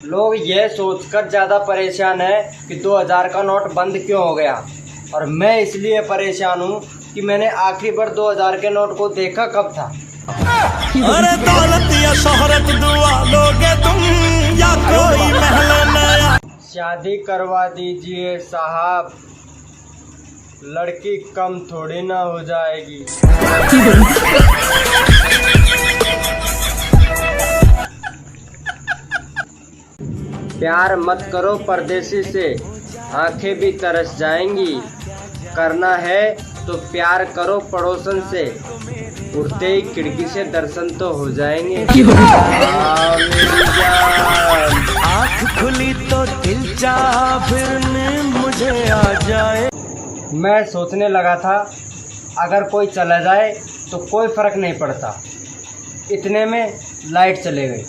लोग ये सोचकर ज़्यादा परेशान है कि 2000 का नोट बंद क्यों हो गया। और मैं इसलिए परेशान हूँ कि मैंने आखिरी बार 2000 के नोट को देखा कब था। अरे दौलत या शोहरत दुआ लोगे तुम या कोई महल नया। शादी करवा दीजिए साहब, लड़की कम थोड़ी ना हो जाएगी। प्यार मत करो परदेसी से, आंखें भी तरस जाएंगी। करना है तो प्यार करो पड़ोसन से, उठते ही खिड़की से दर्शन तो हो जाएंगे। मेरी जान। आँख खुली तो दिल चाहा फिर मुझे आ जाए। मैं सोचने लगा था अगर कोई चला जाए तो कोई फर्क नहीं पड़ता, इतने में लाइट चले गई।